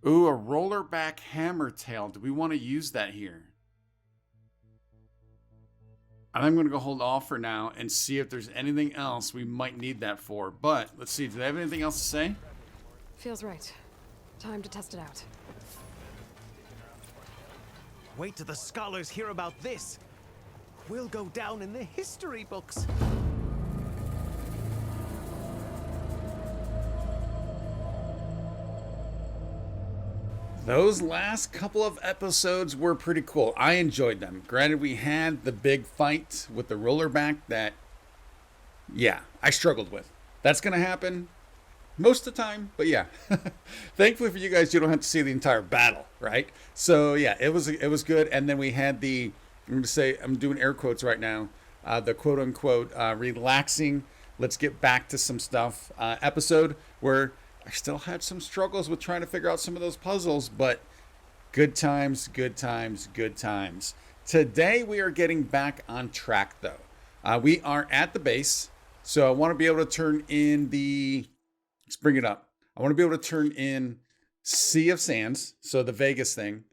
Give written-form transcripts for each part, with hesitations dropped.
Ooh, a rollerback hammer tail. Do we want to use that here? I'm going to go hold off for now and see if there's anything else we might need that for. But let's see. Do they have anything else to say? Feels right. Time to test it out. Wait till the scholars hear about this. We'll go down in the history books. Those last couple of episodes were pretty cool. I enjoyed them. Granted, we had the big fight with the rollerback that, yeah, I struggled with. That's going to happen most of the time, but yeah. Thankfully for you guys, you don't have to see the entire battle, right? So yeah, it was good. And then we had the, I'm going to say, I'm doing air quotes right now, the quote unquote relaxing, let's get back to some stuff episode where I still had some struggles with trying to figure out some of those puzzles, but good times, good times, good times. Today we are getting back on track though. We are at the base, so I want to be able to turn in the, let's bring it up. I want to be able to turn in Sea of Sands, so the Vegas thing.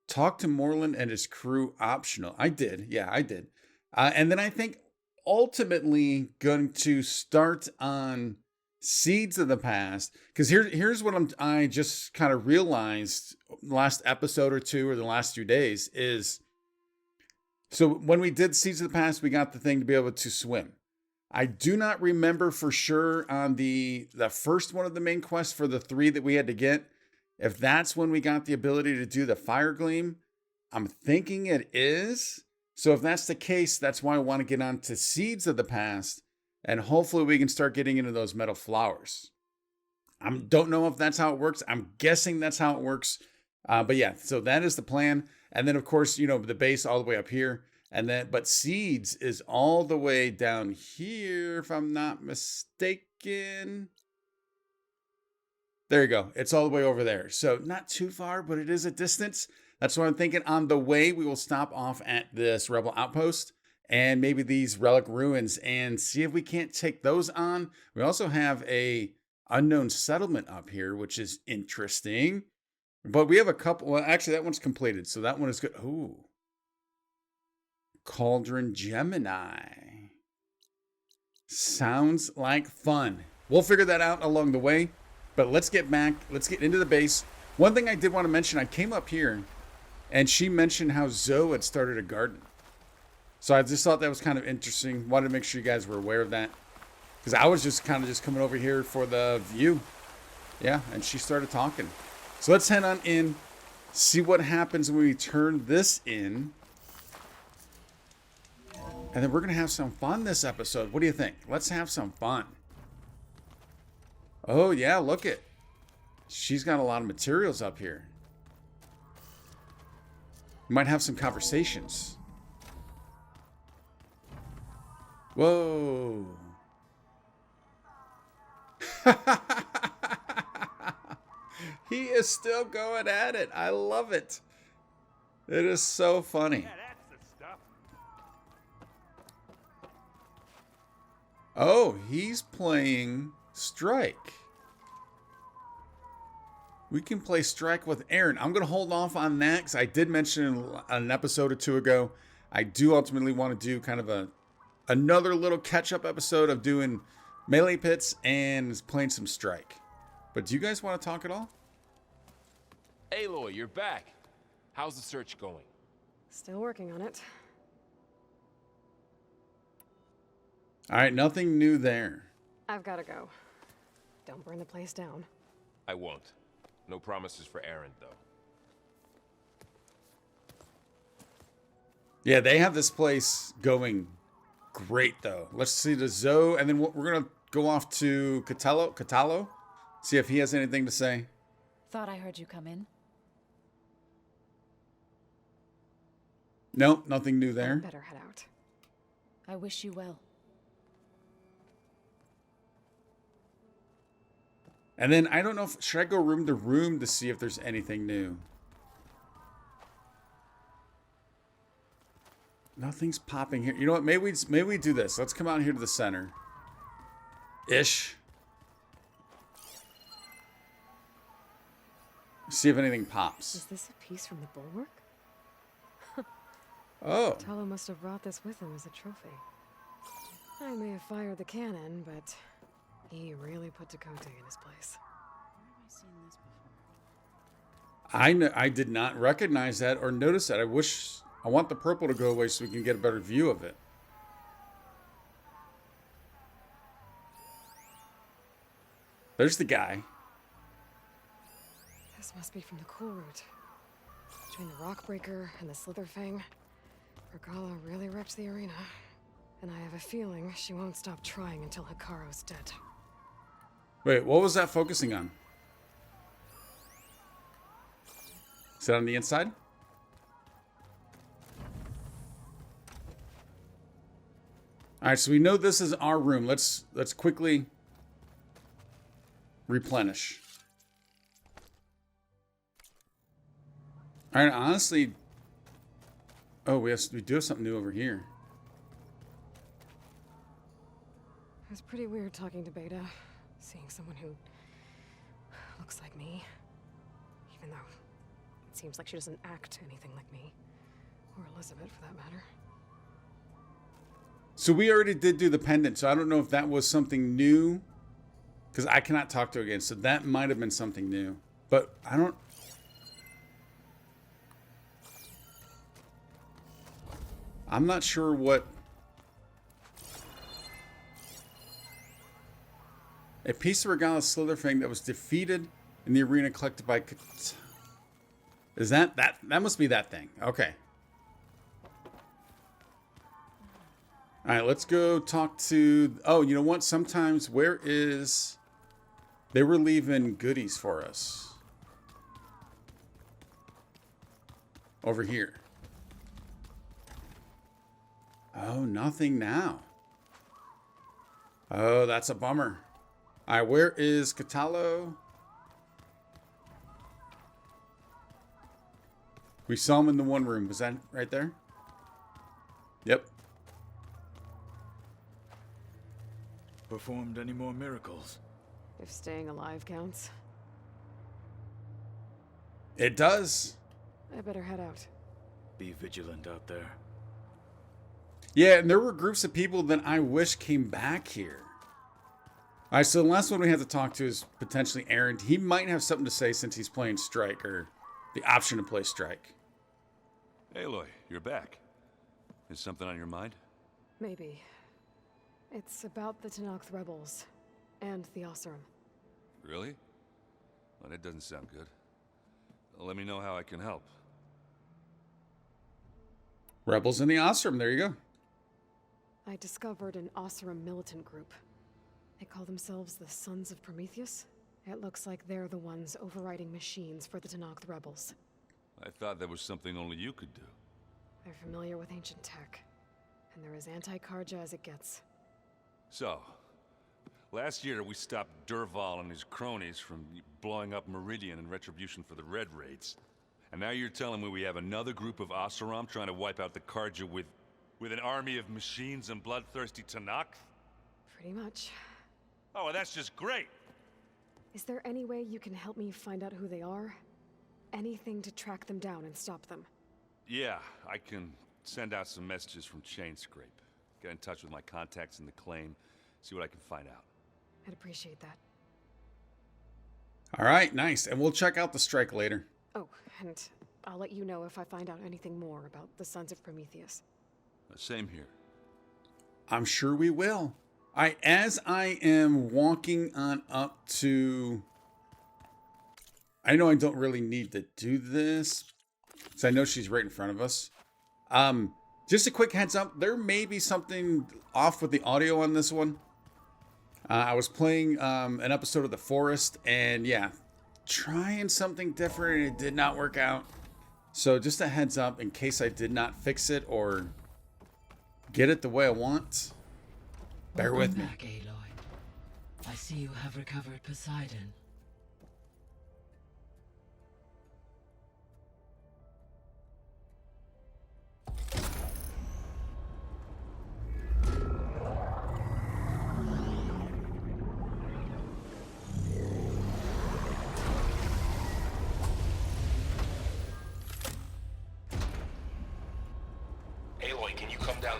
Talk to Moreland and his crew optional. I did, yeah, I did. And then I think ultimately going to start on Seeds of the Past, because here's what I just kind of realized last episode or two or the last few days is, so when we did Seeds of the Past, we got the thing to be able to swim. I do not remember for sure on the first one of the main quests for the 3 that we had to get, if that's when we got the ability to do the fire gleam. I'm thinking it is. So if that's the case, that's why I want to get on to Seeds of the Past. And hopefully we can start getting into those metal flowers. I don't know if that's how it works. I'm guessing that's how it works. But yeah, so that is the plan. And then of course, you know, the base all the way up here. And then, but Seeds is all the way down here, if I'm not mistaken. There you go. It's all the way over there. So not too far, but it is a distance. That's what I'm thinking. On the way, we will stop off at this Rebel Outpost and maybe these relic ruins and see if we can't take those on. We also have a unknown settlement up here, which is interesting. But we have a couple. Well, actually, that one's completed. So that one is good. Ooh. Cauldron Gemini. Sounds like fun. We'll figure that out along the way. But let's get back. Let's get into the base. One thing I did want to mention, I came up here and she mentioned how Zoe had started a garden. So I just thought that was kind of interesting. Wanted to make sure you guys were aware of that. Because I was just kind of just coming over here for the view. Yeah, and she started talking. So let's head on in, see what happens when we turn this in. And then we're going to have some fun this episode. What do you think? Let's have some fun. Oh, yeah, look it. She's got a lot of materials up here. We might have some conversations. Whoa. He is still going at it. I love it. It is so funny. Yeah, that's the stuff. Oh, he's playing Strike. We can play Strike with Aaron. I'm going to hold off on that because I did mention in an episode or two ago, I do ultimately want to do kind of another little catch-up episode of doing melee pits and playing some Strike. But do you guys want to talk at all? Aloy, you're back. How's the search going? Still working on it. All right, nothing new there. I've got to go. Don't burn the place down. I won't. No promises for Aaron, though. Yeah, they have this place going great, though. Let's see the Zoe, and then we're going to go off to Catalo, see if he has anything to say. Thought I heard you come in. Nope, nothing new there. Better head out. I wish you well. And then I don't know if should I go room to room to see if there's anything new. Nothing's popping here. You know what? Maybe we do this. Let's come out here to the center. Ish. See if anything Is pops. this a piece from the bulwark? Oh. Talo must have brought this with him as a trophy. I may have fired the cannon, but he really put Dakota in his place. I did not recognize that or notice that. I want the purple to go away so we can get a better view of it. There's the guy. This must be from the cool route. Between the Rockbreaker and the Slitherfang, Guerilla really wrecked the arena. And I have a feeling she won't stop trying until Hikaru's dead. Wait, what was that focusing on? Is that on the inside? All right, so we know this is our room. Let's quickly replenish. All right, honestly, oh, we do have something new over here. It was pretty weird talking to Beta, seeing someone who looks like me, even though it seems like she doesn't act anything like me, or Elizabeth for that matter. So we already did do the pendant, so I don't know if that was something new, because I cannot talk to her again, so that might have been something new. But I don't... I'm not sure what... A piece of Regala Slitherfang that was defeated in the arena collected by... Is that must be that thing. Okay. All right, let's go talk to... Oh, you know what? Sometimes, where is... They were leaving goodies for us. Over here. Oh, nothing now. Oh, that's a bummer. All right, where is Katalo? We saw him in the one room. Was that right there? Yep. Performed any more miracles? If staying alive counts, It does. I better head out. Be vigilant out there. Yeah, and there were groups of people that I wish came back here. All right, so the last one we have to talk to is potentially Aaron. He might have something to say since he's playing Strike, or the option to play Strike. Aloy, you're back. Is something on your mind? Maybe. It's about the Tenakth rebels and the Oseram. Really? Well, that doesn't sound good. Let me know how I can help. Rebels in the Ostrom, there you go. I discovered an Oseram militant group. They call themselves the Sons of Prometheus. It looks like they're the ones overriding machines for the Tenakth rebels. I thought that was something only you could do. They're familiar with ancient tech, and they're as anti-Karja as it gets. So, last year we stopped Durval and his cronies from blowing up Meridian in retribution for the Red Raids. And now you're telling me we have another group of Oseram trying to wipe out the Karja with an army of machines and bloodthirsty Tenakth? Pretty much. Oh, well, that's just great! Is there any way you can help me find out who they are? Anything to track them down and stop them. Yeah, I can send out some messages from Chainscrape. Get in touch with my contacts in the claim, see what I can find out. I'd appreciate that. All right, nice. And we'll check out the Strike later. Oh, and I'll let you know if I find out anything more about the Sons of Prometheus. Same here. I'm sure we will. As I am walking on up to... I know I don't really need to do this, because I know she's right in front of us. Just a quick heads up, there may be something off with the audio on this one. I was playing an episode of The Forest, and yeah, trying something different, and it did not work out. So just a heads up in case I did not fix it or get it the way I want. Bear with me. Welcome back, Aloy. I see you have recovered Poseidon.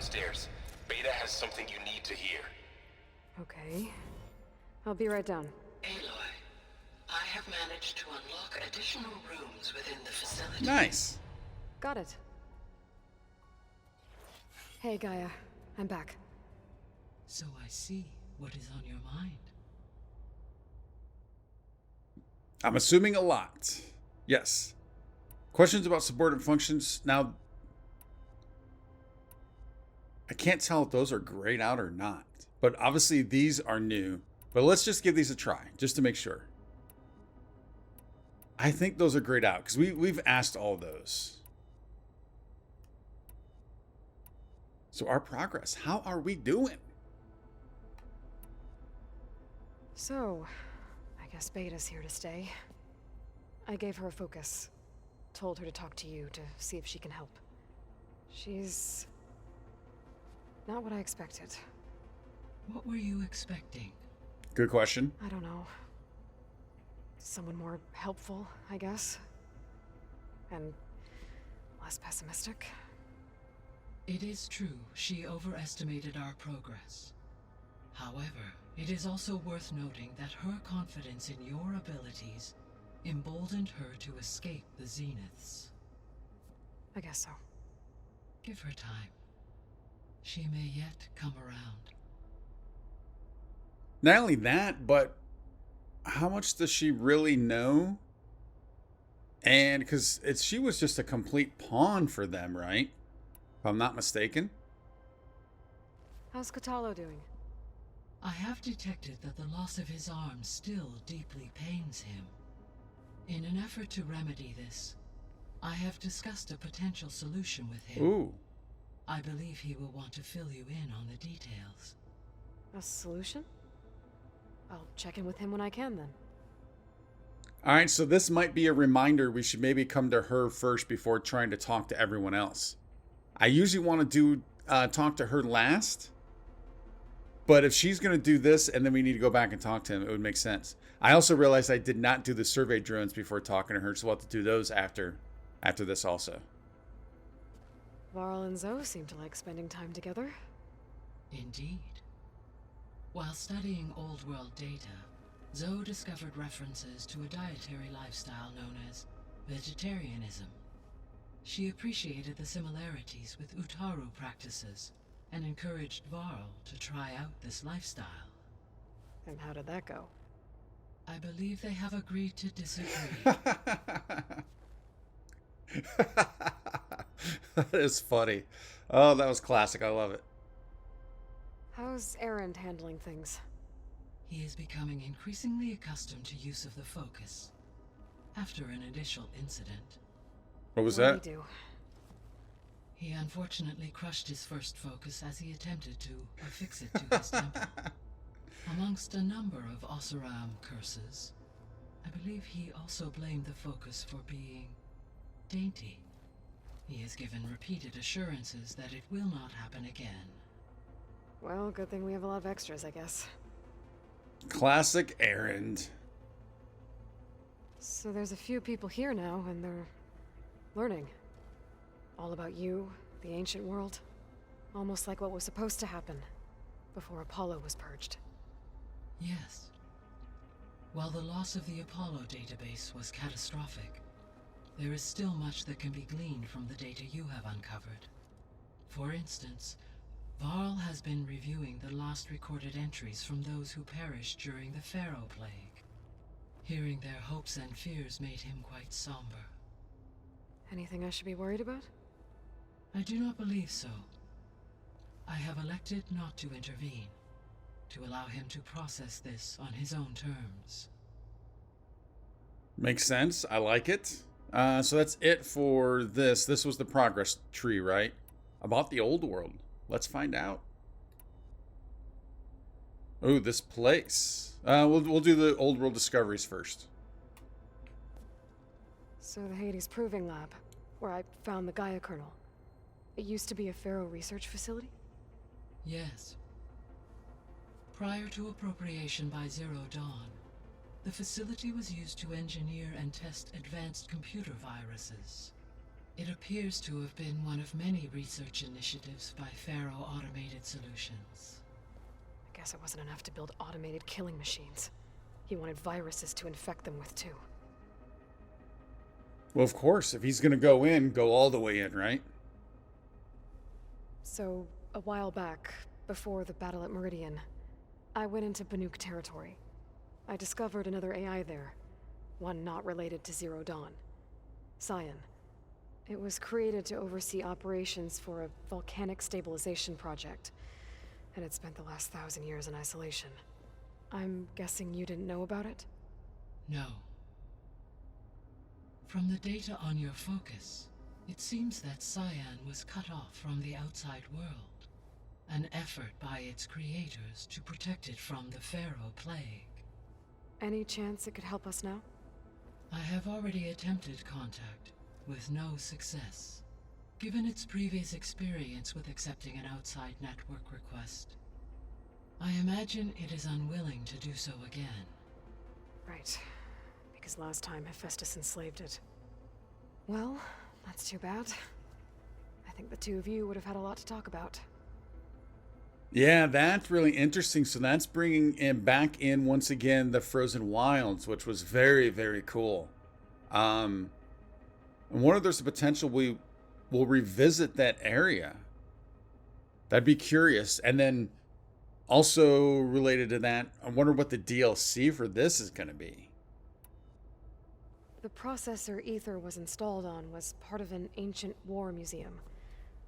downstairs. Beta has something you need to hear. Okay. I'll be right down. Aloy, I have managed to unlock additional rooms within the facility. Nice. Got it. Hey, Gaia. I'm back. So I see what is on your mind. I'm assuming a lot. Yes. Questions about subordinate functions. Now, I can't tell if those are grayed out or not. But obviously these are new. But let's just give these a try, just to make sure. I think those are grayed out, because we've asked all those. So our progress, how are we doing? So, I guess Beta's here to stay. I gave her a focus. Told her to talk to you to see if she can help. She's not what I expected. What were you expecting? Good question. I don't know. Someone more helpful, I guess. And less pessimistic. It is true, she overestimated our progress. However, it is also worth noting that her confidence in your abilities emboldened her to escape the Zeniths. I guess so. Give her time. She may yet come around. Not only that, but how much does she really know? And because she was just a complete pawn for them, right? If I'm not mistaken. How's Kotallo doing? I have detected that the loss of his arm still deeply pains him. In an effort to remedy this, I have discussed a potential solution with him. Ooh. I believe he will want to fill you in on the details. A solution? I'll check in with him when I can, then. All right, so this might be a reminder we should maybe come to her first before trying to talk to everyone else. I usually want to talk to her last, but if she's going to do this and then we need to go back and talk to him, it would make sense. I also realized I did not do the survey drones before talking to her, so we'll have to do those after this also. Varl and Zoe seem to like spending time together. Indeed. While studying old world data, Zoe discovered references to a dietary lifestyle known as vegetarianism. She appreciated the similarities with Utaru practices and encouraged Varl to try out this lifestyle. And how did that go? I believe they have agreed to disagree. That is funny. Oh, that was classic. I love it. How's Erend handling things? He is becoming increasingly accustomed to use of the focus. After an initial incident. What was What'd that? he do? He unfortunately crushed his first focus as he attempted to affix it to his temple. Amongst a number of Oseram curses, I believe he also blamed the focus for being dainty. He has given repeated assurances that it will not happen again. Well, good thing we have a lot of extras, I guess. Classic Erend. So there's a few people here now, and they're learning. All about you, the ancient world. Almost like what was supposed to happen before Apollo was purged. Yes. While the loss of the Apollo database was catastrophic, there is still much that can be gleaned from the data you have uncovered. For instance, Varl has been reviewing the last recorded entries from those who perished during the Pharaoh Plague. Hearing their hopes and fears made him quite somber. Anything I should be worried about? I do not believe so. I have elected not to intervene, to allow him to process this on his own terms. Makes sense. I like it. So that's it for this. This was the progress tree, right? About the old world. Let's find out. Oh, this place. We'll do the old world discoveries first. So the Hades Proving Lab, where I found the Gaia kernel. It used to be a Pharaoh research facility? Yes. Prior to appropriation by Zero Dawn, the facility was used to engineer and test advanced computer viruses. It appears to have been one of many research initiatives by Pharaoh Automated Solutions. I guess it wasn't enough to build automated killing machines. He wanted viruses to infect them with, too. Well, of course, if he's going to go in, go all the way in, right? So, a while back, before the battle at Meridian, I went into Banuk territory. I discovered another AI there, one not related to Zero Dawn. Cyan. It was created to oversee operations for a volcanic stabilization project, and it spent the last 1,000 years in isolation. I'm guessing you didn't know about it? No. From the data on your focus, it seems that Cyan was cut off from the outside world, an effort by its creators to protect it from the Pharaoh plague. Any chance it could help us now? I have already attempted contact, with no success. Given its previous experience with accepting an outside network request, I imagine it is unwilling to do so again. Right. Because last time Hephaestus enslaved it. Well, that's too bad. I think the two of you would have had a lot to talk about. Yeah, that's really interesting. So that's bringing in back in once again the Frozen Wilds, which was very, very cool. And wonder if there's a potential we will revisit that area. That'd be curious. And then also related to that, I wonder what the DLC for this is going to be. The processor Ether was installed on was part of an ancient war museum,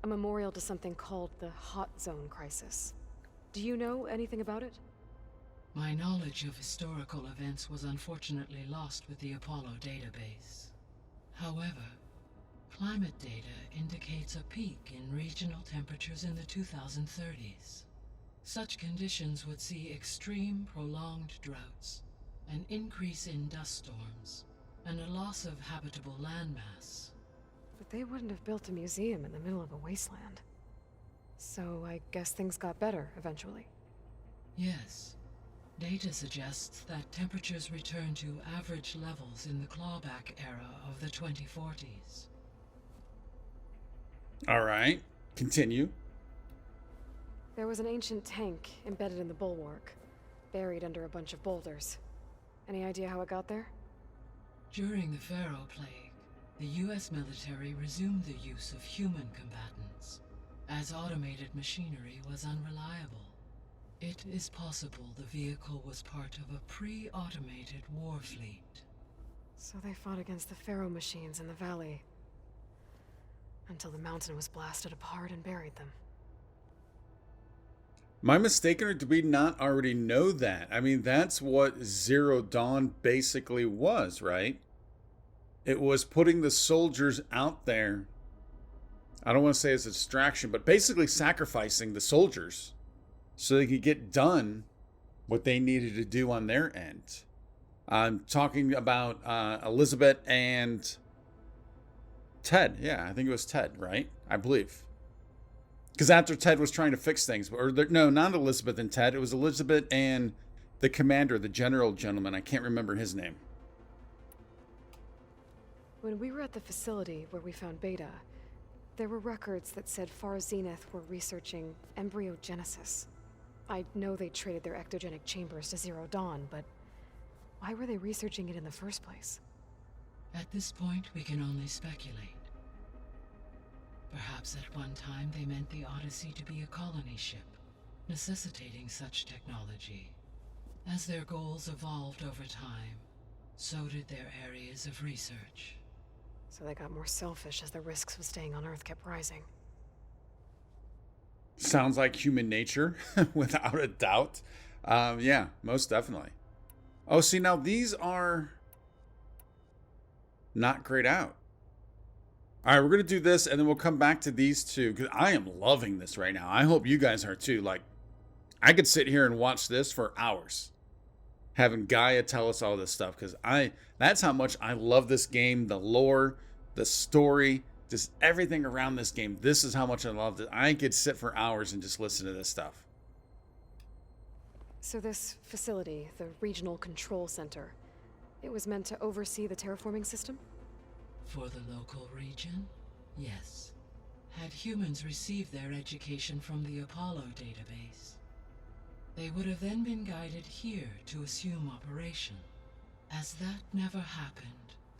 a memorial to something called the Hot Zone Crisis. Do you know anything about it? My knowledge of historical events was unfortunately lost with the Apollo database. However, climate data indicates a peak in regional temperatures in the 2030s. Such conditions would see extreme, prolonged droughts, an increase in dust storms, and a loss of habitable landmass. But they wouldn't have built a museum in the middle of a wasteland. So I guess things got better eventually. Yes. Data suggests that temperatures return to average levels in the clawback era of the 2040s. All right, continue. There was an ancient tank embedded in the bulwark, buried under a bunch of boulders. Any idea how it got there? During the Pharaoh plague, the US military resumed the use of human combatants, as automated machinery was unreliable. It is possible the vehicle was part of a pre-automated war fleet. So they fought against the Pharaoh machines in the valley, until the mountain was blasted apart and buried them. Am I mistaken, or did we not already know that? I mean, that's what Zero Dawn basically was, right? It was putting the soldiers out there. I don't want to say it's a distraction, but basically sacrificing the soldiers so they could get done what they needed to do on their end. I'm talking about Elizabeth and Ted. Yeah, I think it was Ted, right? I believe. Because after Ted was trying to fix things, no, not Elizabeth and Ted. It was Elizabeth and the commander, the general gentleman. I can't remember his name. When we were at the facility where we found Beta, there were records that said Far Zenith were researching embryogenesis. I know they traded their ectogenic chambers to Zero Dawn, but why were they researching it in the first place? At this point, we can only speculate. Perhaps at one time they meant the Odyssey to be a colony ship, necessitating such technology. As their goals evolved over time, so did their areas of research. So they got more selfish as the risks of staying on Earth kept rising. Sounds like human nature, without a doubt. Yeah, most definitely. Oh, see, now these are not grayed out. All right, we're going to do this, and then we'll come back to these two, because I am loving this right now. I hope you guys are too. Like, I could sit here and watch this for hours, having Gaia tell us all this stuff, because that's how much I love this game, the lore, the story, just everything around this game. This is how much I love it. I could sit for hours and just listen to this stuff. So this facility, the Regional Control Center, it was meant to oversee the terraforming system? For the local region? Yes. Had humans received their education from the Apollo database, they would have then been guided here to assume operation. As that never happened,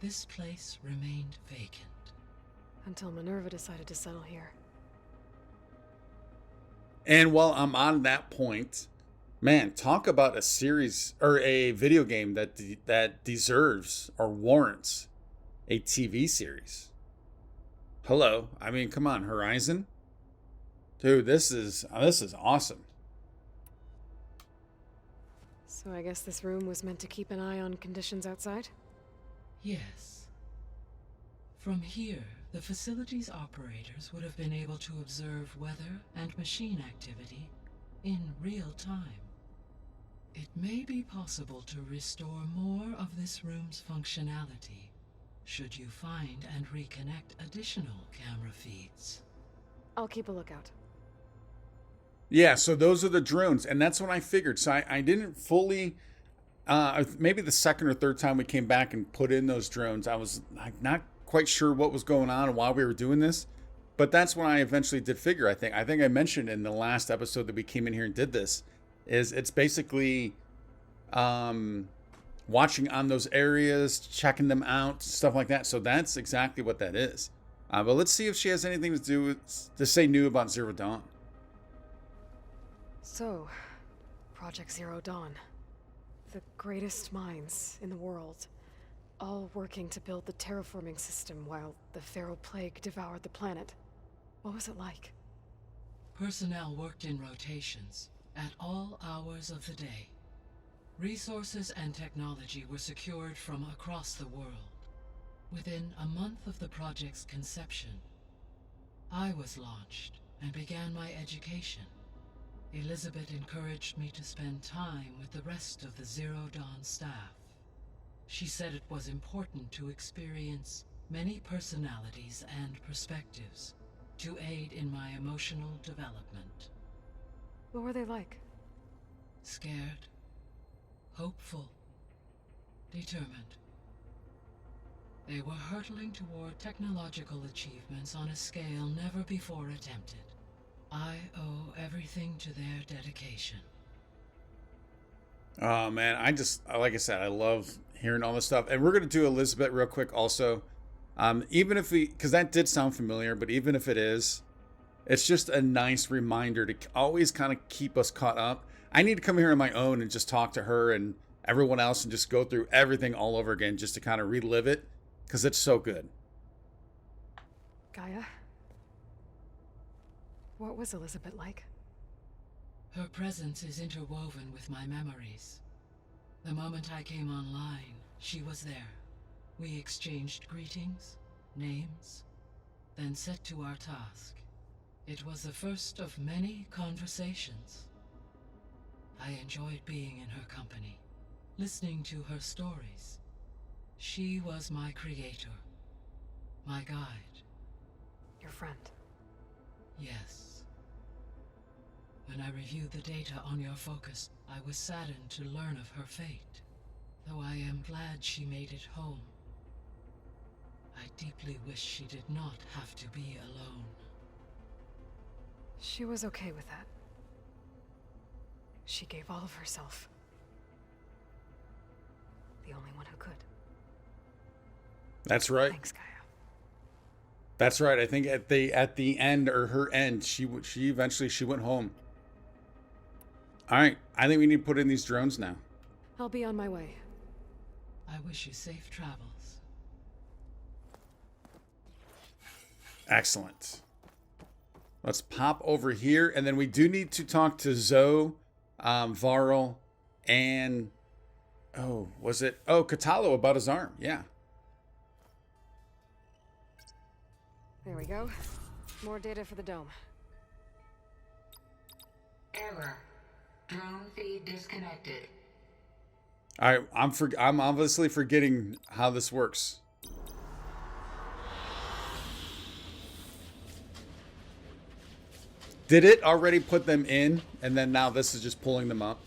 this place remained vacant. Until Minerva decided to settle here. And while I'm on that point, man, talk about a series or a video game that deserves or warrants a TV series. Hello, I mean, come on, Horizon, dude, this is awesome. So I guess this room was meant to keep an eye on conditions outside? Yes. From here, the facility's operators would have been able to observe weather and machine activity in real time. It may be possible to restore more of this room's functionality, should you find and reconnect additional camera feeds. I'll keep a lookout. Yeah, so those are the drones, and that's what I figured. So I didn't fully, maybe the second or third time we came back and put in those drones, I was like not quite sure what was going on and why we were doing this. But that's when I eventually did figure, I think I mentioned in the last episode that we came in here and did this, is it's basically watching on those areas, checking them out, stuff like that. So that's exactly what that is. But let's see if she has anything to say new about Zero Dawn. So, Project Zero Dawn. The greatest minds in the world, all working to build the terraforming system while the Pharaoh Plague devoured the planet. What was it like? Personnel worked in rotations at all hours of the day. Resources and technology were secured from across the world. Within a month of the project's conception, I was launched and began my education. Elizabeth encouraged me to spend time with the rest of the Zero Dawn staff. She said it was important to experience many personalities and perspectives to aid in my emotional development. What were they like? Scared, hopeful, determined. They were hurtling toward technological achievements on a scale never before attempted. I owe everything to their dedication. Oh man, like I said, I love hearing all this stuff. And we're gonna do Elizabeth real quick also. Even if because that did sound familiar, but even if it is, it's just a nice reminder to always kind of keep us caught up. I need to come here on my own and just talk to her and everyone else and just go through everything all over again just to kind of relive it, because it's so good. Gaia? What was Elizabeth like? Her presence is interwoven with my memories. The moment I came online, she was there. We exchanged greetings, names, then set to our task. It was the first of many conversations. I enjoyed being in her company, listening to her stories. She was my creator, my guide. Your friend? Yes. When I reviewed the data on your focus, I was saddened to learn of her fate, though I am glad she made it home. I deeply wish she did not have to be alone. She was okay with that. She gave all of herself. The only one who could. That's right. Thanks, Gaia. That's right. I think at the end, or her end, she eventually went home. All right, I think we need to put in these drones now. I'll be on my way. I wish you safe travels. Excellent. Let's pop over here, and then we do need to talk to Zoe, Varl, and Katalo about his arm. Yeah. There we go. More data for the dome. Error. Drone feed disconnected. All right, I'm obviously forgetting how this works. Did it already put them in, and then now this is just pulling them up?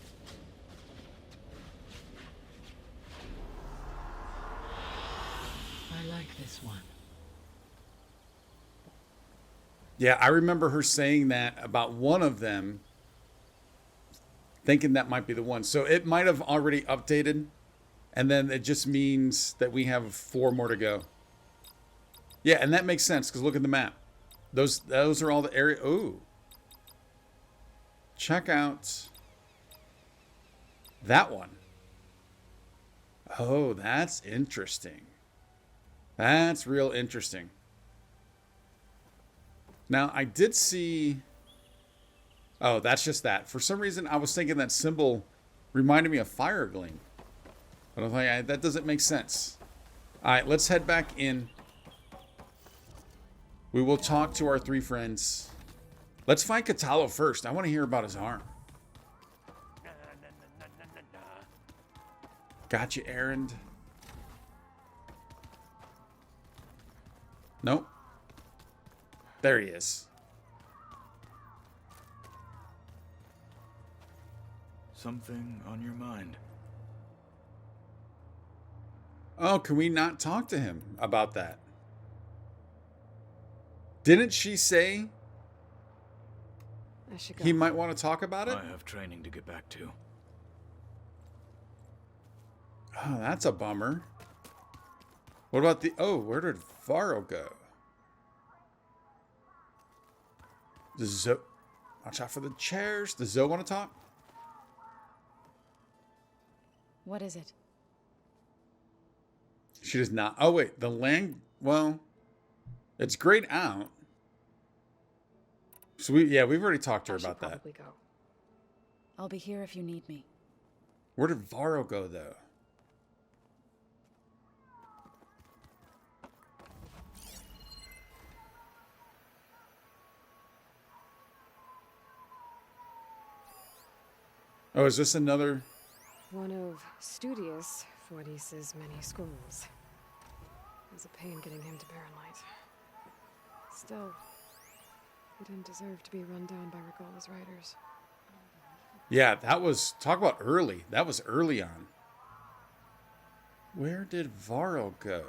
I like this one. Yeah, I remember her saying that about one of them, thinking that might be the one. So it might have already updated, and then it just means that we have 4 more to go. Yeah, and that makes sense, because look at the map. Those are all the area. Ooh. Check out that one. Oh, that's interesting. That's real interesting. Now, I did see... Oh, that's just that. For some reason, I was thinking that symbol reminded me of Fire Gleam. But I was like, that doesn't make sense. All right, let's head back in. We will talk to our 3 friends. Let's find Catalo first. I want to hear about his arm. Got you, errand. Nope. There he is. Something on your mind? Oh, can we not talk to him about that? Didn't she say I should go. he might want to talk about it? I have training to get back to. Oh, that's a bummer. What about the... Oh, where did Varro go? Does Zoe... Watch out for the chairs. Does Zoe want to talk? What is it? She does not. Oh, wait. The land... Well, it's grayed out. So, we've already talked to her about that. Go. I'll be here if you need me. Where did Varro go, though? Oh, is this another... One of studious Fordice's many schools. It was a pain getting him to Barrenlight. Still, he didn't deserve to be run down by Regala's riders. Yeah, that was... Talk about early. That was early on. Where did Varro go?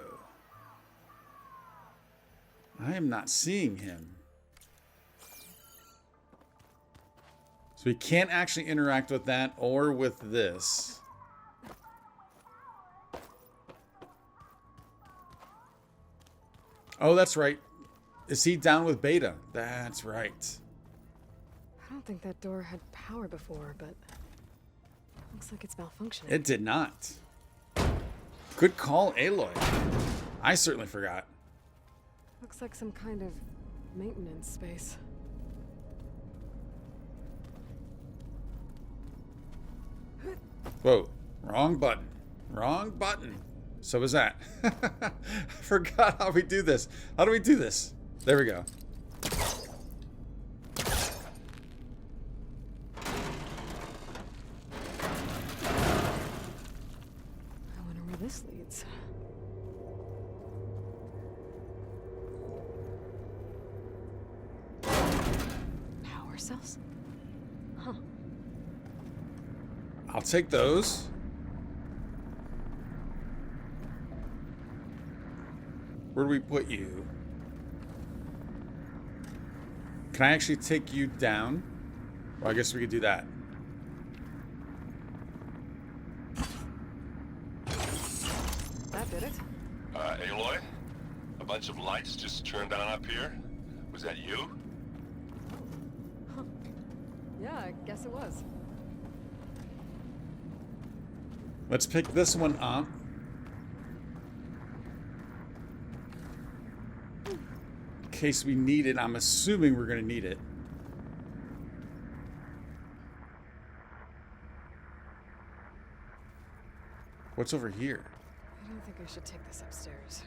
I am not seeing him. So we can't actually interact with that or with this. Oh, that's right. Is he down with Beta? That's right. I don't think that door had power before, but looks like it's malfunctioning. It did not. Good call, Aloy. I certainly forgot. Looks like some kind of maintenance space. Whoa, wrong button. Wrong button. So was that. I forgot how we do this. How do we do this? There we go. I wonder where this leads. Power cells? Huh. I'll take those. Where do we put you? Can I actually take you down? Well, I guess we could do that. That did it. Aloy? A bunch of lights just turned on up here? Was that you? Huh. Yeah, I guess it was. Let's pick this one up. In case we need it. I'm assuming we're going to need it. What's over here? I don't think I should take this upstairs.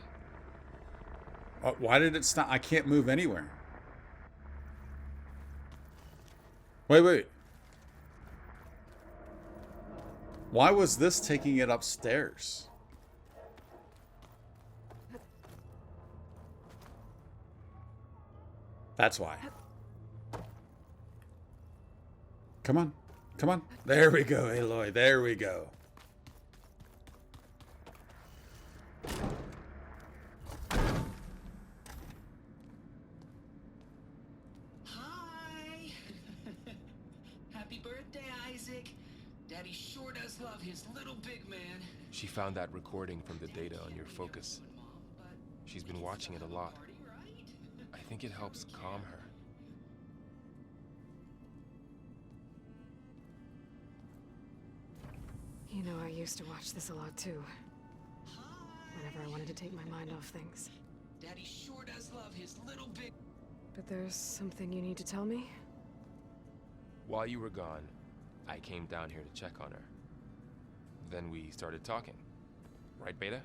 Why did it stop? I can't move anywhere. Wait. Why was this taking it upstairs? That's why. Come on. Come on. There we go, Aloy. There we go. sick? Daddy sure does love his little big man. She found that recording from the data on your focus. She's been watching it a lot. I think it helps calm her. You know, I used to watch this a lot too. Whenever I wanted to take my mind off things. Daddy sure does love his little big... But there's something you need to tell me? While you were gone, I came down here to check on her. Then we started talking. Right, Beta?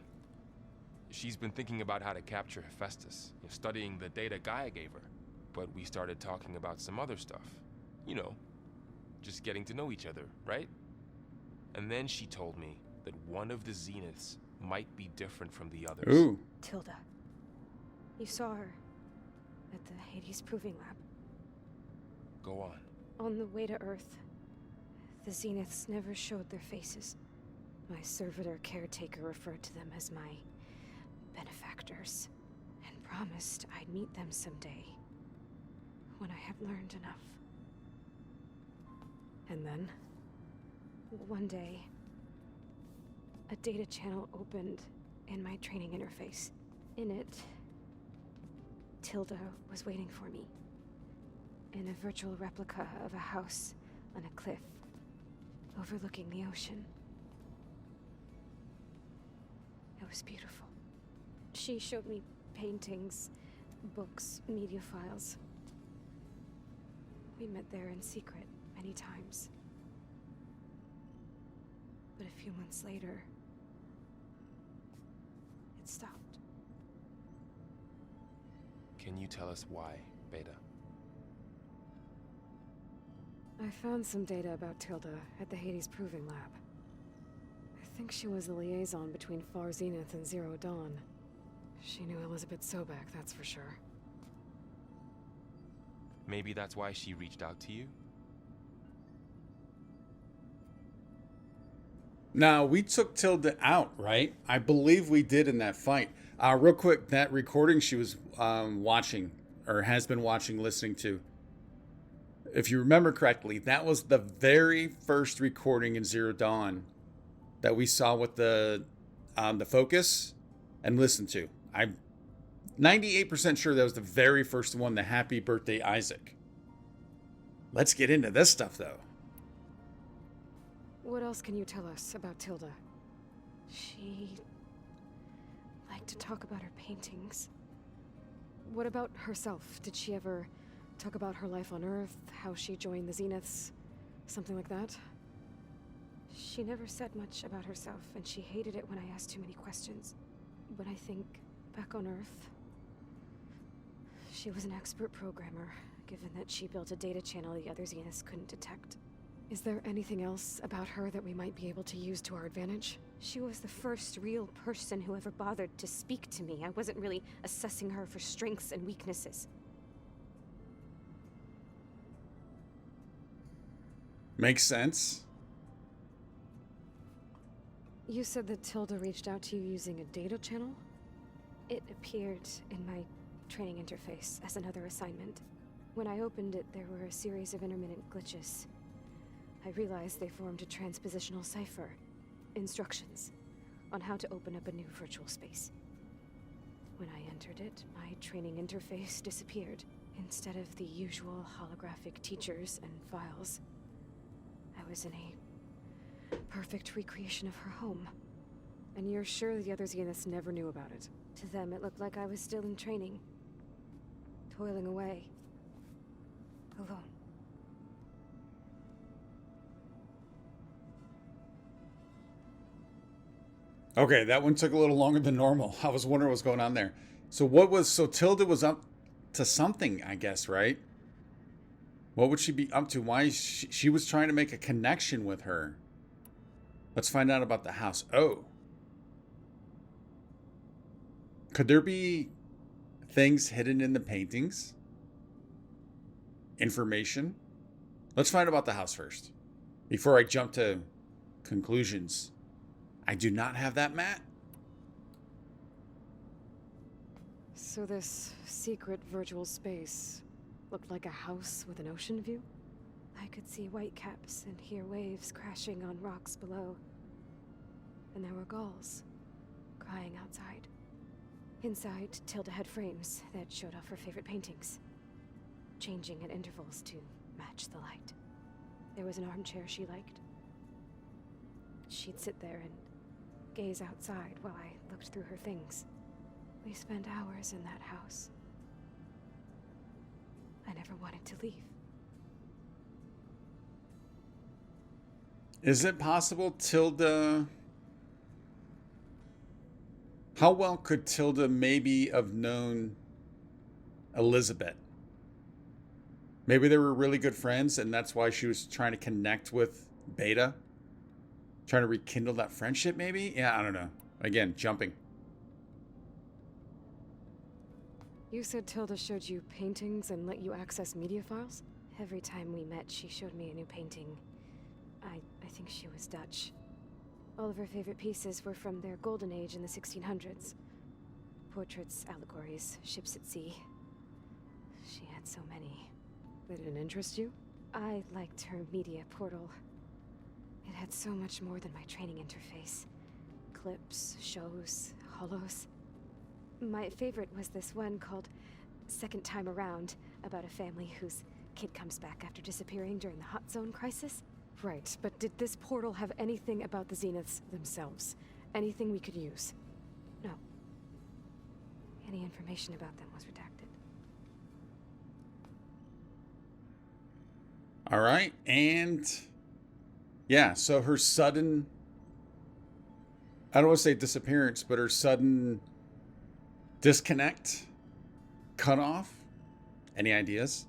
She's been thinking about how to capture Hephaestus, studying the data Gaia gave her. But we started talking about some other stuff. You know, just getting to know each other, right? And then she told me that one of the Zeniths might be different from the others. Ooh. Tilda. You saw her at the Hades Proving Lab. Go on. On the way to Earth, the Zeniths never showed their faces. My servitor caretaker referred to them as my benefactors, and promised I'd meet them someday, when I had learned enough. And then, one day, a data channel opened in my training interface. In it, Tilda was waiting for me, in a virtual replica of a house on a cliff, overlooking the ocean. It was beautiful. She showed me paintings, books, media files. We met there in secret many times. But a few months later, it stopped. Can you tell us why, Beta? I found some data about Tilda at the Hades Proving Lab. I think she was the liaison between Far Zenith and Zero Dawn. She knew Elizabeth Sobek, that's for sure. Maybe that's why she reached out to you? Now, we took Tilda out, right? I believe we did in that fight. Real quick, that recording she was watching, or has been watching, listening to. If you remember correctly, that was the very first recording in Zero Dawn that we saw with the focus and listened to. I'm 98% sure that was the very first one, the Happy Birthday Isaac. Let's get into this stuff, though. What else can you tell us about Tilda? She liked to talk about her paintings. What about herself? Did she ever talk about her life on Earth, how she joined the Zeniths, something like that? She never said much about herself, and she hated it when I asked too many questions. But I think, back on Earth, she was an expert programmer, given that she built a data channel the other Zeniths couldn't detect. Is there anything else about her that we might be able to use to our advantage? She was the first real person who ever bothered to speak to me. I wasn't really assessing her for strengths and weaknesses. Makes sense. You said that Tilda reached out to you using a data channel? It appeared in my training interface as another assignment. When I opened it, there were a series of intermittent glitches. I realized they formed a transpositional cipher. Instructions on how to open up a new virtual space. When I entered it, my training interface disappeared. Instead of the usual holographic teachers and files, I was in a perfect recreation of her home. And you're sure the other Zeniths never knew about it? To them, it looked like I was still in training. Toiling away. Alone. Okay, that one took a little longer than normal. I was wondering what's going on there. So Tilda was up to something, I guess, right? What would she be up to? Why she was trying to make a connection with her. Let's find out about the house. Oh. Could there be things hidden in the paintings? Information? Let's find out about the house first, before I jump to conclusions. I do not have that map. So this secret virtual space looked like a house with an ocean view? I could see whitecaps and hear waves crashing on rocks below. And there were gulls crying outside. Inside, Tilda had frames that showed off her favorite paintings, changing at intervals to match the light. There was an armchair she liked. She'd sit there and gaze outside while I looked through her things. We spent hours in that house. I never wanted to leave. Is it possible Tilda... How well could Tilda maybe have known Elizabeth? Maybe they were really good friends and that's why she was trying to connect with Beta? Trying to rekindle that friendship maybe? Yeah, I don't know. Again, jumping. You said Tilda showed you paintings and let you access media files? Every time we met, she showed me a new painting. I think she was Dutch. All of her favorite pieces were from their golden age in the 1600s. Portraits, allegories, ships at sea. She had so many. They didn't interest you? I liked her media portal. It had so much more than my training interface. Clips, shows, holos. My favorite was this one called Second Time Around, about a family whose kid comes back after disappearing during the Hot Zone crisis. Right, but did this portal have anything about the Zeniths themselves? Anything we could use? No. Any information about them was redacted. All right, and yeah, so her sudden, I don't want to say disappearance, but her sudden disconnect, cut off. Any ideas?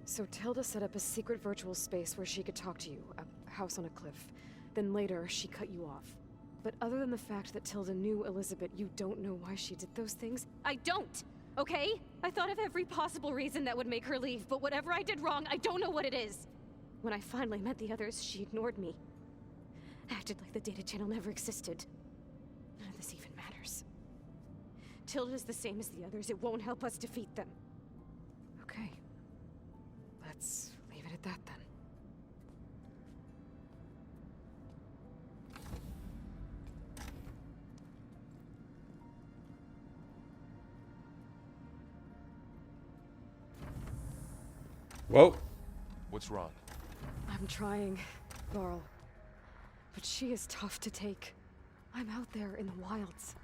So Tilda set up a secret virtual space where she could talk to you, a house on a cliff. Then later, she cut you off. But other than the fact that Tilda knew Elizabeth, you don't know why she did those things? I don't! Okay? I thought of every possible reason that would make her leave, but whatever I did wrong, I don't know what it is. When I finally met the others, she ignored me. Acted like the data channel never existed. None of this even matters. Tilda's the same as the others. It won't help us defeat them. Okay. Let's leave it at that then. Whoa. What's wrong? I'm trying, Laurel. But she is tough to take. I'm out there in the wilds,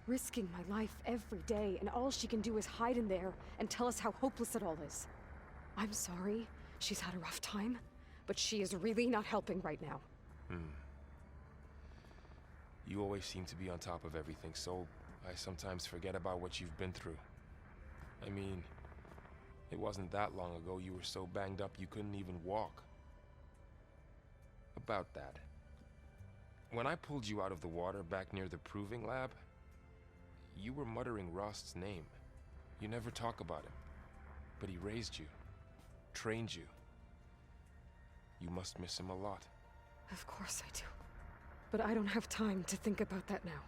risking my life every day, and all she can do is hide in there and tell us how hopeless it all is. I'm sorry, she's had a rough time, but she is really not helping right now. You always seem to be on top of everything, so I sometimes forget about what you've been through. I mean, it wasn't that long ago you were so banged up you couldn't even walk. About that. When I pulled you out of the water back near the proving lab, you were muttering Rost's name. You never talk about him. But he raised you, trained you. You must miss him a lot. Of course I do. But I don't have time to think about that now.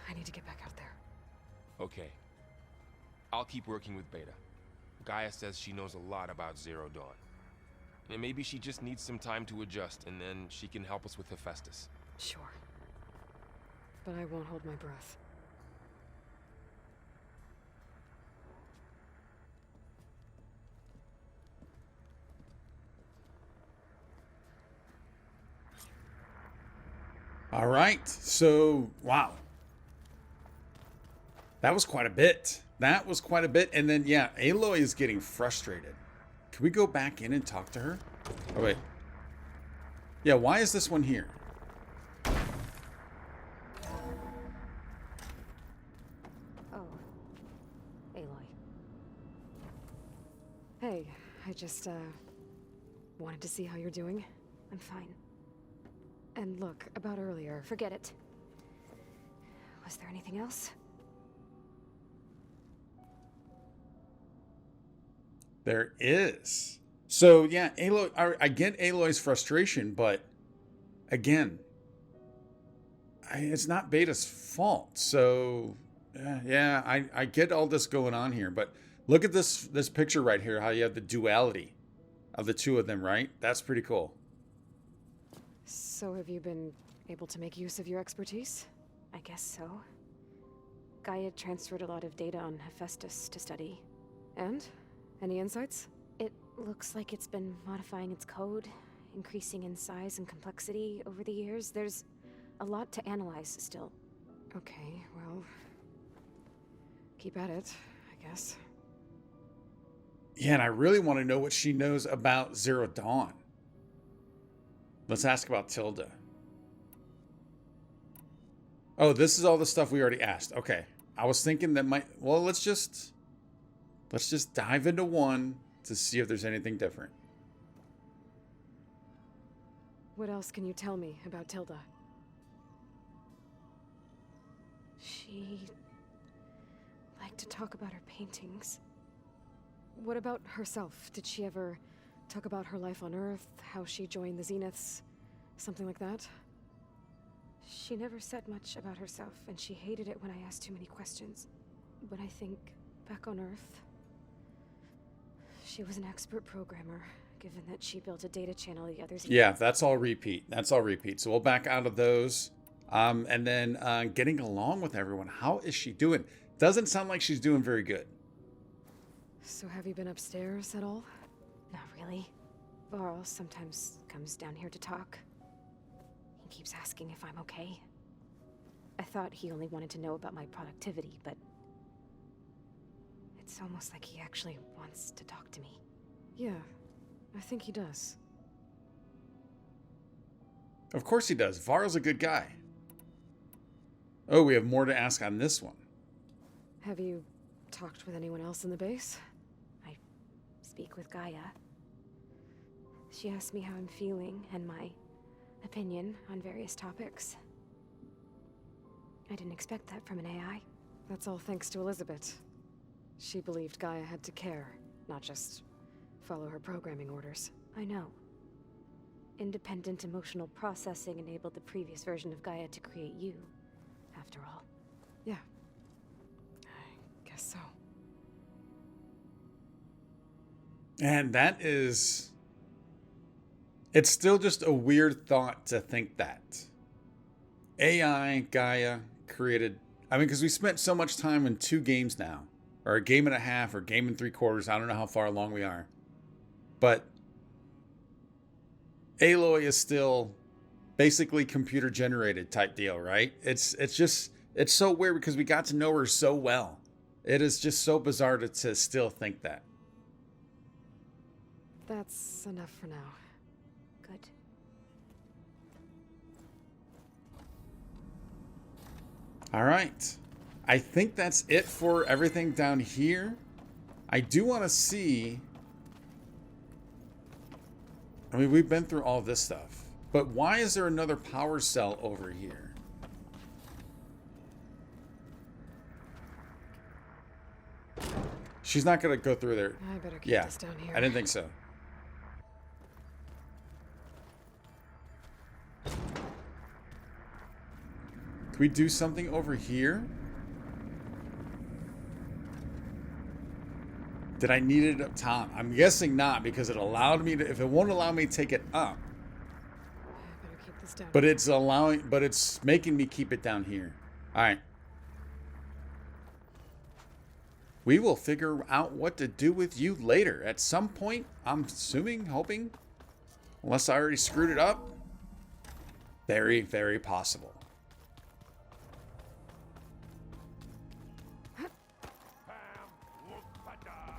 I need to get back out there. Okay. I'll keep working with Beta. Gaia says she knows a lot about Zero Dawn. And maybe she just needs some time to adjust, and then she can help us with Hephaestus. Sure. But I won't hold my breath. All right, so, wow. That was quite a bit. That was quite a bit. And then, yeah, Aloy is getting frustrated. Can we go back in and talk to her? Oh, wait. Yeah, why is this one here? Oh. Aloy. Hey, I just, wanted to see how you're doing. I'm fine. And look, about earlier, Forget it. was there anything else? There is. So, yeah, Aloy, I get Aloy's frustration, but again, it's not Beta's fault. So, yeah, I get all this going on here, but Look at this picture right here, how you have the duality of the two of them, right? That's pretty cool. So have you been able to make use of your expertise? I guess so. Gaia transferred a lot of data on Hephaestus to study. And? Any insights? It looks like it's been modifying its code, increasing in size and complexity over the years. There's a lot to analyze still. Okay, well... keep at it, I guess. Yeah, and I really want to know what she knows about Zero Dawn. Let's ask about Tilda. Oh, this is all the stuff we already asked. Okay. I was thinking that might... Well, let's just dive into one to see if there's anything different. What else can you tell me about Tilda? She liked to talk about her paintings. What about herself? Did she ever talk about her life on Earth, how she joined the Zeniths, something like that? She never said much about herself, and she hated it when I asked too many questions. But I think, back on Earth, she was an expert programmer, given that she built a data channel the others... Yeah, that's all repeat. That's all repeat. So we'll back out of those. And then getting along with everyone. How is she doing? Doesn't sound like she's doing very good. So have you been upstairs at all? Not really. Varl sometimes comes down here to talk. He keeps asking if I'm okay. I thought he only wanted to know about my productivity, but... it's almost like he actually wants to talk to me. Yeah, I think he does. Of course he does. Varl's a good guy. Oh, we have more to ask on this one. Have you talked with anyone else in the base? I speak with Gaia. She asked me how I'm feeling and my opinion on various topics. I didn't expect that from an AI. That's all thanks to Elizabeth. She believed Gaia had to care, not just follow her programming orders. I know. Independent emotional processing enabled the previous version of Gaia to create you, after all. Yeah. I guess so. And that is... it's still just a weird thought to think that. AI, Gaia, created... I mean, because we spent so much time in 2 games now. Or a game and a half, or game and 3/4. I don't know how far along we are. But... Aloy is still basically computer generated type deal, right? It's so weird because we got to know her so well. It is just so bizarre to still think that. That's enough for now. Good. All right. I think that's it for everything down here. I do want to see... I mean, we've been through all this stuff. But why is there another power cell over here? She's not going to go through there. I better keep this down here. I didn't think so. Can we do something over here? Did I need it up top? I'm guessing not, because it allowed me to... if it won't allow me to take it up. I better keep this down. But it's making me keep it down here. All right. We will figure out what to do with you later. At some point, I'm assuming, hoping. Unless I already screwed it up. Very, very possible.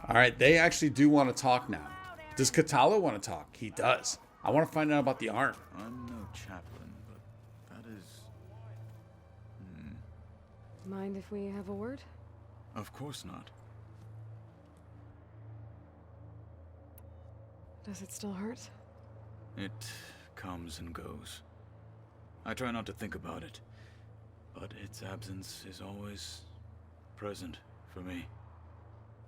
All right, they actually do want to talk now. Does Katala want to talk? He does. I want to find out about the arm. I'm no chaplain, but that is... Mind if we have a word? Of course not. Does it still hurt? It comes and goes. I try not to think about it, but its absence is always present for me.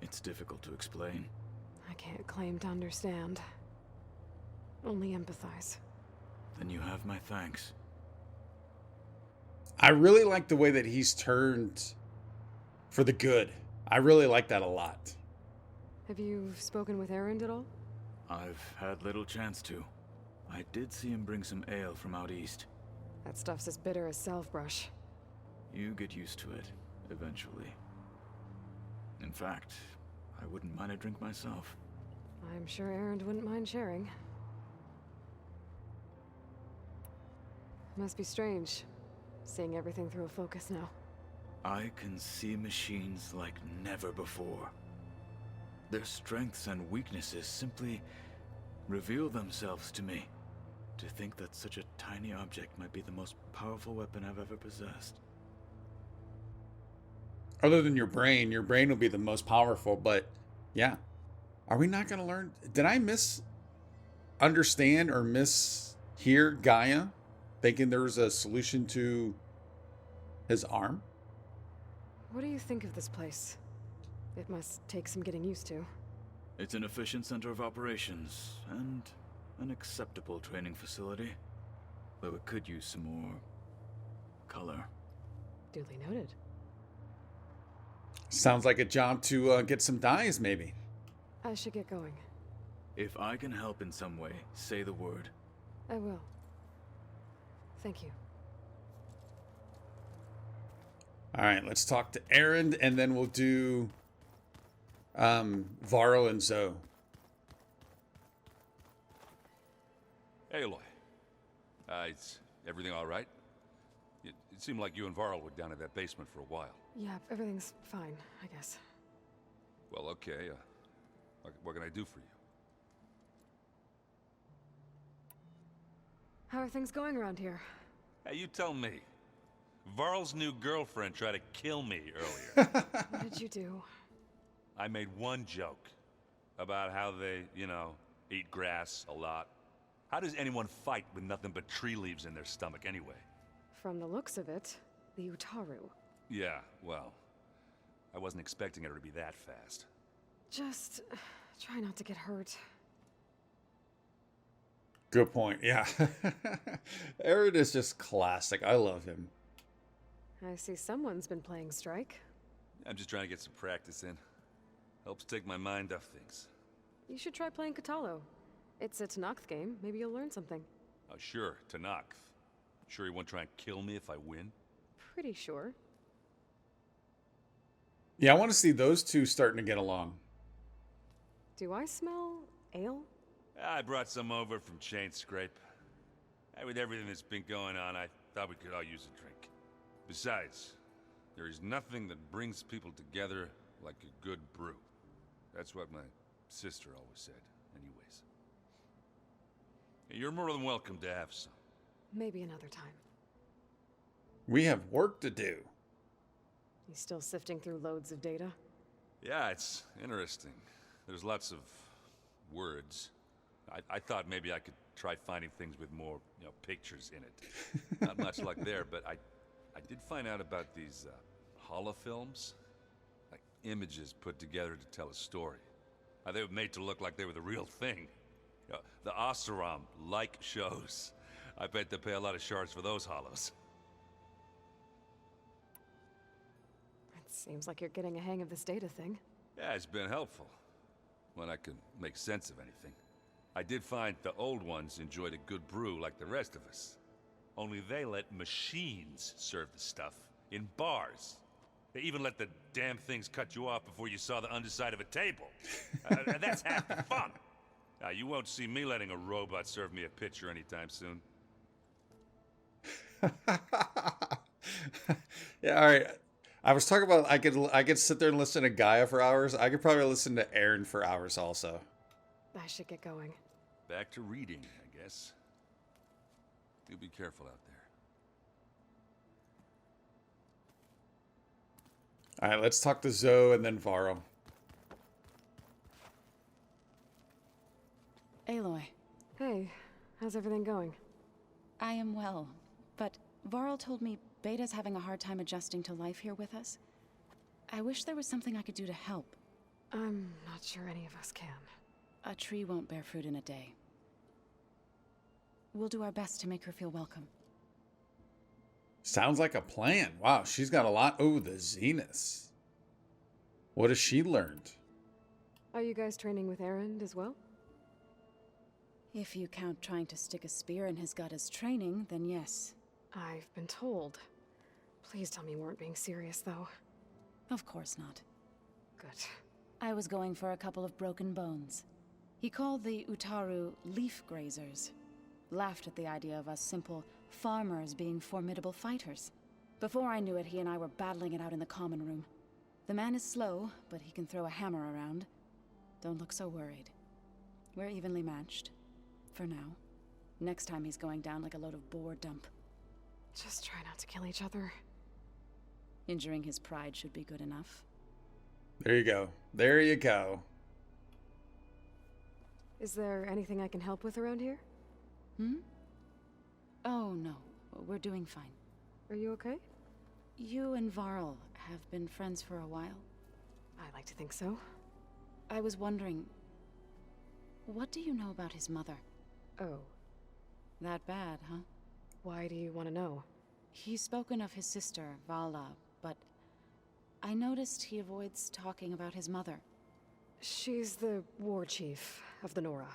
It's difficult to explain. I can't claim to understand. Only empathize. Then you have my thanks. I really like the way that he's turned for the good. I really like that a lot. Have you spoken with Erend at all? I've had little chance to. I did see him bring some ale from out east. That stuff's as bitter as salve-brush. You get used to it, eventually. In fact, I wouldn't mind a drink myself. I'm sure Erend wouldn't mind sharing. Must be strange, seeing everything through a focus now. I can see machines like never before. Their strengths and weaknesses simply reveal themselves to me. To think that such a tiny object might be the most powerful weapon I've ever possessed. Other than your brain will be the most powerful, but yeah. Are we not going to learn? Did I understand or mishear Gaia thinking there was a solution to his arm? What do you think of this place? It must take some getting used to. It's an efficient center of operations, and an acceptable training facility. Though it could use some more color. Duly noted. Sounds like a job to get some dyes, maybe. I should get going. If I can help in some way, say the word. I will. Thank you. All right, let's talk to Erend, and then we'll do Varl and Zoe. Hey, Aloy. Is everything all right? It seemed like you and Varl were down at that basement for a while. Yeah, everything's fine, I guess. Well, okay. What can I do for you? How are things going around here? Hey, you tell me. Varl's new girlfriend tried to kill me earlier. What did you do? I made one joke about how they, eat grass a lot. How does anyone fight with nothing but tree leaves in their stomach anyway? From the looks of it, the Utaru. Yeah, well, I wasn't expecting her to be that fast. Just try not to get hurt. Good point. Yeah. Erend is just classic. I love him. I see someone's been playing Strike. I'm just trying to get some practice in. Helps take my mind off things. You should try playing Katalo. It's a Tanakh game. Maybe you'll learn something. Oh, sure, Tanakh. Sure he won't try and kill me if I win? Pretty sure. Yeah, I want to see those two starting to get along. Do I smell ale? I brought some over from Chain Scrape. With everything that's been going on, I thought we could all use a drink. Besides, there is nothing that brings people together like a good brew. That's what my sister always said, anyways. You're more than welcome to have some. Maybe another time. We have work to do. You still sifting through loads of data? Yeah, it's interesting. There's lots of words. I thought maybe I could try finding things with more, pictures in it. Not much luck there, but I did find out about these holofilms. Like images put together to tell a story. They were made to look like they were the real thing. The Oseram like shows. I bet they pay a lot of shards for those hollows. It seems like you're getting a hang of this data thing. Yeah, it's been helpful. When I could make sense of anything. I did find the old ones enjoyed a good brew like the rest of us. Only they let machines serve the stuff in bars. They even let the damn things cut you off before you saw the underside of a table. And that's half the fun. You won't see me letting a robot serve me a pitcher anytime soon. Yeah, all right. I was talking about I could sit there and listen to Gaia for hours. I could probably listen to Erend for hours also. I should get going. Back to reading, I guess. You be careful out there. All right, let's talk to Zoe and then Varro. Aloy. Hey, how's everything going? I am well, but Varl told me Beta's having a hard time adjusting to life here with us. I wish there was something I could do to help. I'm not sure any of us can. A tree won't bear fruit in a day. We'll do our best to make her feel welcome. Sounds like a plan. Wow, she's got a lot. Oh, the Zenith. What has she learned? Are you guys training with Erend as well? If you count trying to stick a spear in his gut as training, then yes. I've been told. Please tell me you weren't being serious, though. Of course not. Good. I was going for a couple of broken bones. He called the Utaru leaf grazers. Laughed at the idea of us simple farmers being formidable fighters. Before I knew it, he and I were battling it out in the common room. The man is slow, but he can throw a hammer around. Don't look so worried. We're evenly matched. For now. Next time he's going down like a load of boar dump. Just try not to kill each other. Injuring his pride should be good enough. There you go. There you go. Is there anything I can help with around here? Oh, no. We're doing fine. Are you okay? You and Varl have been friends for a while. I like to think so. I was wondering, what do you know about his mother? Oh. That bad, huh? Why do you want to know? He's spoken of his sister, Vala, but I noticed he avoids talking about his mother. She's the war chief of the Nora.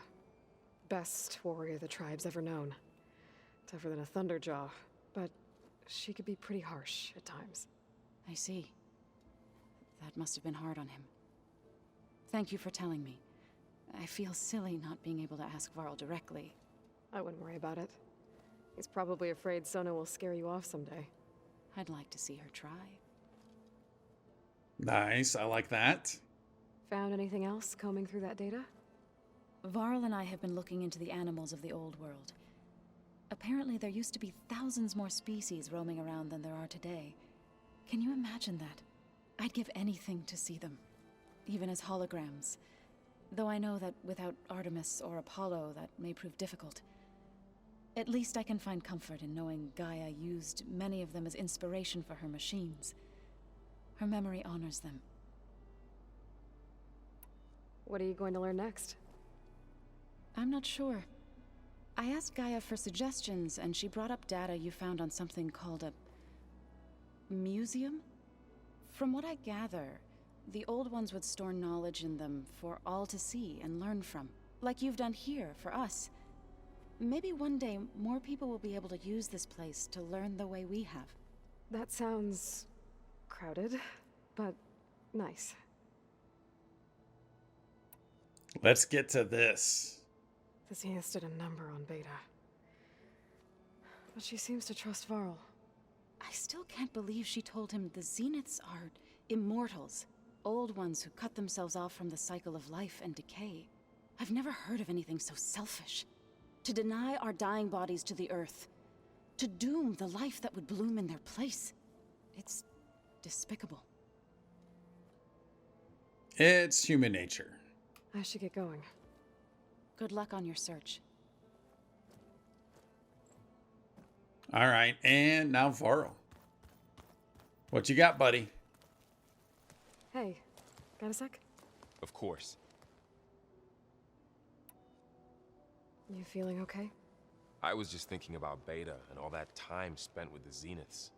Best warrior the tribe's ever known. Tougher than a Thunderjaw, but she could be pretty harsh at times. I see. That must have been hard on him. Thank you for telling me. I feel silly not being able to ask Varl directly. I wouldn't worry about it. He's probably afraid Sona will scare you off someday. I'd like to see her try. Nice, I like that. Found anything else combing through that data? Varl and I have been looking into the animals of the old world. Apparently there used to be thousands more species roaming around than there are today. Can you imagine that? I'd give anything to see them, even as holograms. Though I know that without Artemis or Apollo, that may prove difficult. At least I can find comfort in knowing Gaia used many of them as inspiration for her machines. Her memory honors them. What are you going to learn next? I'm not sure. I asked Gaia for suggestions, and she brought up data you found on something called a museum? From what I gather, the old ones would store knowledge in them for all to see and learn from, like you've done here for us. Maybe one day more people will be able to use this place to learn the way we have. That sounds crowded, but nice. Let's get to this. The Zenith stood a number on Beta. But she seems to trust Varl. I still can't believe she told him the Zeniths are immortals. Old ones who cut themselves off from the cycle of life and decay. I've never heard of anything so selfish. To deny our dying bodies to the earth. To doom the life that would bloom in their place. It's despicable. It's human nature. I should get going. Good luck on your search. All right, and now Varl. What you got, buddy? Hey, got a sec? Of course. You feeling okay? I was just thinking about Beta and all that time spent with the Zeniths.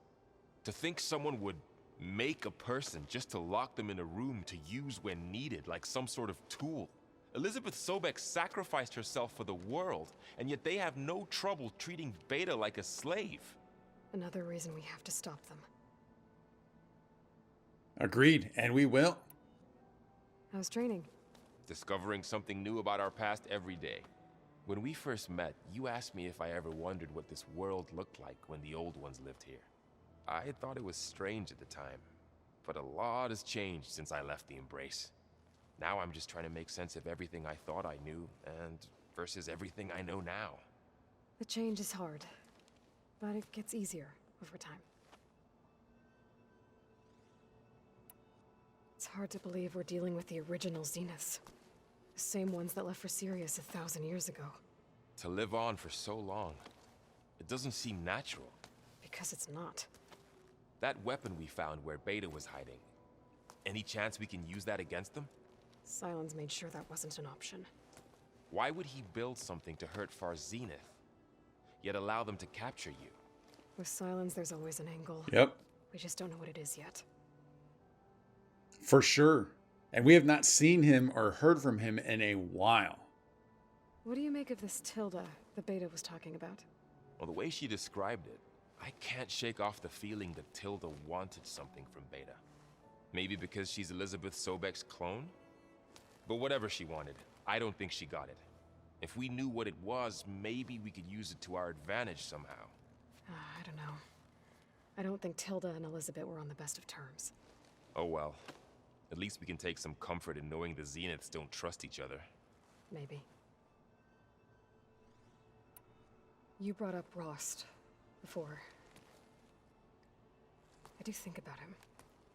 To think someone would make a person just to lock them in a room to use when needed, like some sort of tool. Elizabeth Sobek sacrificed herself for the world, and yet they have no trouble treating Beta like a slave. Another reason we have to stop them. Agreed, and we will. How's training? Discovering something new about our past every day. When we first met, you asked me if I ever wondered what this world looked like when the old ones lived here. I thought it was strange at the time, but a lot has changed since I left the Embrace. Now I'm just trying to make sense of everything I thought I knew, and versus everything I know now. The change is hard, but it gets easier over time. It's hard to believe we're dealing with the original Zeniths. The same ones that left for Sirius 1,000 years ago. To live on for so long, it doesn't seem natural. Because it's not. That weapon we found where Beta was hiding, any chance we can use that against them? Sylens made sure that wasn't an option. Why would he build something to hurt Far Zenith, yet allow them to capture you? With Sylens, there's always an angle. Yep. We just don't know what it is yet. For sure. And we have not seen him or heard from him in a while. What do you make of this Tilda the Beta was talking about? Well, the way she described it, I can't shake off the feeling that Tilda wanted something from Beta. Maybe because she's Elizabeth Sobek's clone? But whatever she wanted, I don't think she got it. If we knew what it was, maybe we could use it to our advantage somehow. I don't know. I don't think Tilda and Elizabeth were on the best of terms. Oh well. At least we can take some comfort in knowing the Zeniths don't trust each other. Maybe. You brought up Rost before. I do think about him.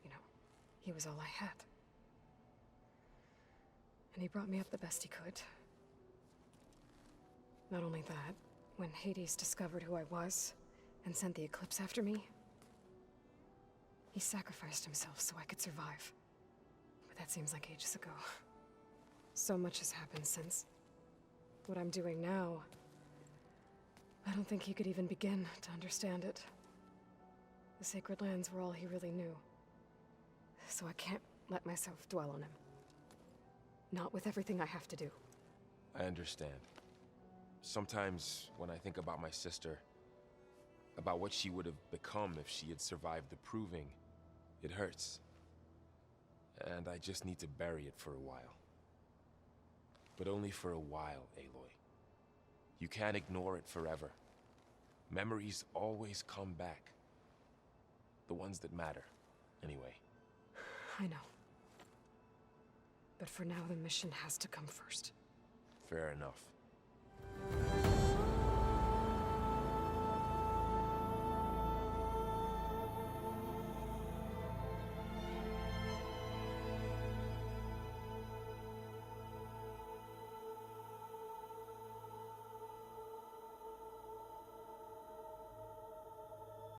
You know, he was all I had. And he brought me up the best he could. Not only that, when Hades discovered who I was and sent the Eclipse after me, he sacrificed himself so I could survive. But that seems like ages ago. So much has happened since. What I'm doing now, I don't think he could even begin to understand it. The Sacred Lands were all he really knew. So I can't let myself dwell on him. Not with everything I have to do. I understand. Sometimes, when I think about my sister, about what she would have become if she had survived the Proving, it hurts. And I just need to bury it for a while. But only for a while, Aloy. You can't ignore it forever. Memories always come back. The ones that matter, anyway. I know. But for now, the mission has to come first. Fair enough.